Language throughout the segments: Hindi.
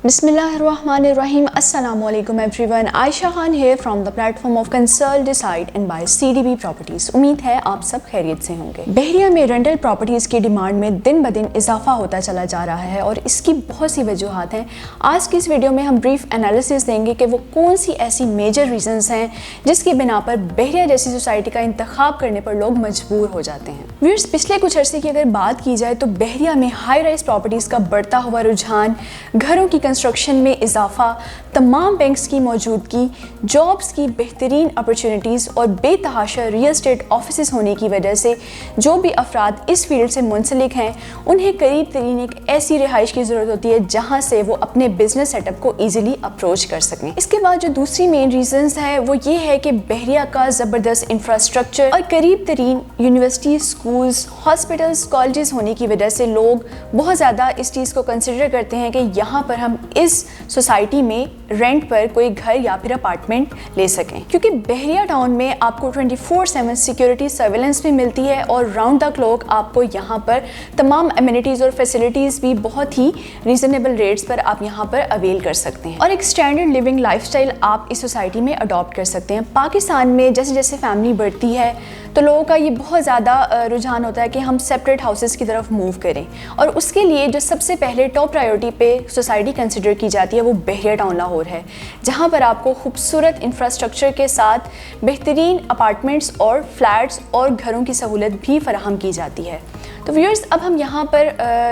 Bismillahirrahmanirrahim. Assalamualaikum everyone. Aisha Khan here from the platform of Consult, Decide and Buy CDB Properties. उम्मीद है आप सब खैरियत से होंगे। बहरिया में रेंटल प्रॉपर्टीज़ की डिमांड में दिन ब दिन इजाफा होता चला जा रहा है और इसकी बहुत सी वजूहात हैं। आज की इस वीडियो में हम ब्रीफ एनालिसिस देंगे कि वो कौन सी ऐसी मेजर रीजंस हैं जिसकी बिना पर बहरिया जैसी सोसाइटी का इंतखाब करने पर लोग मजबूर हो जाते हैं। व्यूअर्स, पिछले कुछ अरसे की अगर बात की जाए तो बहरिया में हाई राइज प्रॉपर्टीज़ का बढ़ता हुआ रुझान, घरों की कंस्ट्रक्शन में इजाफा, तमाम बैंक्स की मौजूदगी, जॉब्स की बेहतरीन अपॉर्चुनिटीज़ और बेतहाशा रियल एस्टेट ऑफिस होने की वजह से जो भी अफराद इस फील्ड से मुंसलिक हैं उन्हें करीब तरीन एक ऐसी रिहाइश की ज़रूरत होती है जहां से वो अपने बिजनेस सेटअप को ईजिली अप्रोच कर सकें। इसके बाद जो दूसरी मेन रीजंस है वो ये है कि बहरिया का ज़बरदस्त इंफ्रास्ट्रक्चर और करीब तरीन यूनिवर्सिटी, स्कूल्स, हॉस्पिटल्स, कॉलेजेस होने की वजह से लोग बहुत ज़्यादा इस चीज़ को कंसिडर करते हैं कि यहाँ पर हम इस सोसाइटी में रेंट पर कोई घर या फिर अपार्टमेंट ले सकें, क्योंकि बहरिया टाउन में आपको 24/7 सिक्योरिटी सर्वेलेंस भी मिलती है और राउंड द क्लॉक आपको यहाँ पर तमाम एमिनिटीज़ और फैसिलिटीज़ भी बहुत ही रीज़नेबल रेट्स पर आप यहाँ पर अवेल कर सकते हैं और एक स्टैंडर्ड लिविंग लाइफस्टाइल आप इस सोसाइटी में अडॉप्ट कर सकते हैं। पाकिस्तान में जैसे जैसे फैमिली बढ़ती है तो लोगों का ये बहुत ज़्यादा रुझान होता है कि हम सेपरेट हाउसेस की तरफ मूव करें और उसके लिए जो सबसे पहले टॉप प्रायोरिटी पे सोसाइटी कंसिडर की जाती है वो बहरिया टाउन लाहौर है, जहाँ पर आपको खूबसूरत इंफ्रास्ट्रक्चर के साथ बेहतरीन अपार्टमेंट्स और फ्लैट्स और घरों की सहूलत भी फराहम की जाती है। तो व्यूअर्स, अब हम यहाँ पर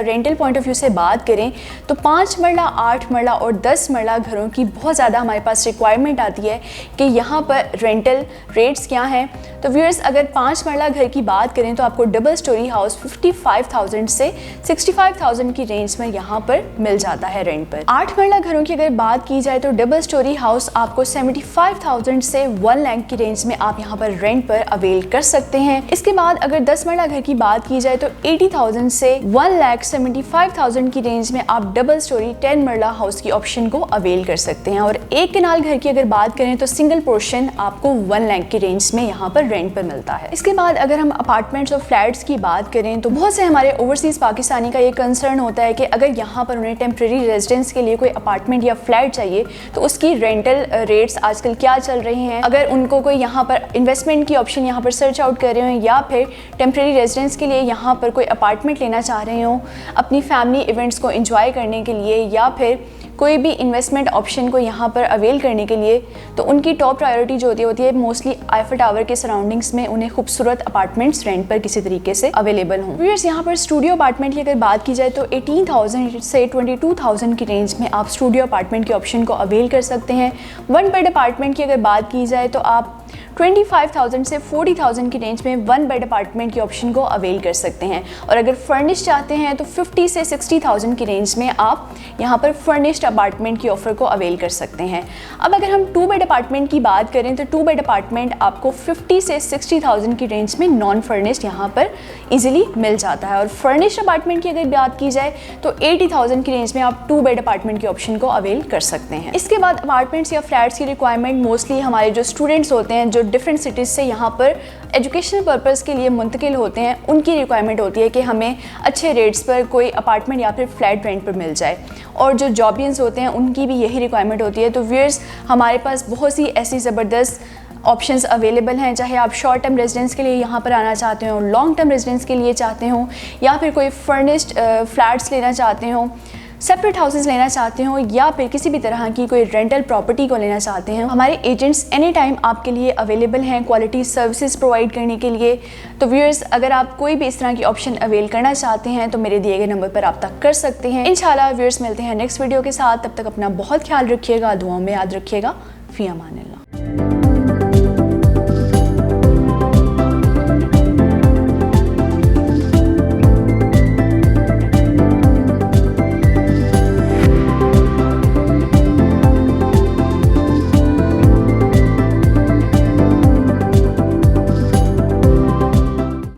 रेंटल पॉइंट ऑफ व्यू से बात करें तो 5 मरला, 8 मरला और 10 मरला घरों की बहुत ज़्यादा हमारे पास रिक्वायरमेंट आती है कि यहाँ पर रेंटल रेट्स क्या हैं। तो व्यूअर्स, अगर 5 मरला घर की बात करें तो आपको डबल स्टोरी हाउस 55,000 से 65,000 की रेंज में यहाँ पर मिल जाता है रेंट पर। 8 मरला घरों की अगर बात की जाए तो डबल स्टोरी हाउस आपको 75,000 से 1 लाख की रेंज में आप यहाँ पर रेंट पर अवेल कर सकते हैं। इसके बाद अगर 10 मरला घर की बात की जाए तो 80,000 से 1,75,000 की रेंज में आप डबल स्टोरी 10 मरला हाउस की ऑप्शन को अवेल कर सकते हैं और एक कनाल घर की अगर बात करें तो सिंगल पोर्शन आपको 1 लाख की रेंज में यहाँ पर रेंट पर मिलता है। इसके बाद अगर हम अपार्टमेंट्स और फ्लैट्स की बात करें तो बहुत से हमारे ओवरसीज पाकिस्तानी का ये कंसर्न होता है कि अगर यहाँ पर उन्हें टेम्प्रेरी रेजिडेंस के लिए कोई अपार्टमेंट या फ्लैट चाहिए तो उसकी रेंटल रेट्स आजकल क्या चल रही हैं। अगर उनको कोई यहाँ पर इन्वेस्टमेंट की ऑप्शन यहाँ पर सर्च आउट कर रहे हो या फिर टेम्प्रेरी रेजिडेंस के लिए यहाँ पर कोई अपार्टमेंट लेना चाह रहे हो अपनी फैमिली इवेंट्स को एंजॉय करने के लिए या फिर कोई भी इन्वेस्टमेंट ऑप्शन को यहाँ पर अवेल करने के लिए, तो उनकी टॉप प्रायोरिटी जो होती है मोस्टली आईफल टावर के सराउंडिंग्स में उन्हें खूबसूरत अपार्टमेंट्स रेंट पर किसी तरीके से अवेलेबल हों। व्यूअर्स, यहाँ पर स्टूडियो अपार्टमेंट की अगर बात की जाए तो 18,000 से 22,000 की रेंज में आप स्टूडियो अपार्टमेंट के ऑप्शन को अवेल कर सकते हैं। 1 बेड अपार्टमेंट की अगर बात की जाए तो आप 25,000 से 40,000 की रेंज में 1 बेड अपार्टमेंट की ऑप्शन को अवेल कर सकते हैं और अगर फर्निश चाहते हैं तो 50 से 60,000 की रेंज में आप यहाँ पर फर्निश्ड अपार्टमेंट की ऑफ़र को अवेल कर सकते हैं। अब अगर हम 2 बेड अपार्टमेंट की बात करें तो 2 बेड अपार्टमेंट आपको 50 से 60,000 की रेंज में नॉन फर्निश्ड यहाँ पर ईजिली मिल जाता है और फर्निश्ड अपार्टमेंट की अगर बात की जाए तो 80,000 की रेंज में आप 2 बेड अपार्टमेंट की ऑप्शन को अवेल कर सकते हैं। इसके बाद अपार्टमेंट्स या फ्लैट्स की रिक्वायरमेंट मोस्टली हमारे जो स्टूडेंट्स होते हैं जो डिफरेंट सिटीज़ से यहाँ पर एजुकेशनल पर्पज़ के लिए मुंतकिल होते हैं, उनकी रिक्वायरमेंट होती है कि हमें अच्छे रेट्स पर कोई अपार्टमेंट या फिर फ्लैट रेंट पर मिल जाए और जो जॉबियंस होते हैं उनकी भी यही रिक्वायरमेंट होती है। तो व्यूअर्स, हमारे पास बहुत सी ऐसी ज़बरदस्त ऑप्शंस अवेलेबल हैं, चाहे आप शॉर्ट टर्म रेजिडेंस के लिए यहाँ पर आना चाहते हो, लॉन्ग टर्म रेजिडेंस के लिए चाहते हो या फिर कोई फर्निश्ड फ्लैट्स लेना चाहते हो, सेपरेट हाउसेस लेना चाहते हो या फिर किसी भी तरह की कोई रेंटल प्रॉपर्टी को लेना चाहते हैं। हमारे एजेंट्स एनी टाइम आपके लिए अवेलेबल हैं क्वालिटी सर्विसेज प्रोवाइड करने के लिए। तो व्यूअर्स, अगर आप कोई भी इस तरह की ऑप्शन अवेल करना चाहते हैं तो मेरे दिए गए नंबर पर रब्ता कर सकते हैं। इंशाल्लाह व्यूअर्स, मिलते हैं नेक्स्ट वीडियो के साथ। तब तक अपना बहुत ख्याल रखिएगा, दुआओं में याद रखिएगा। फ़ी अमान अल्लाह।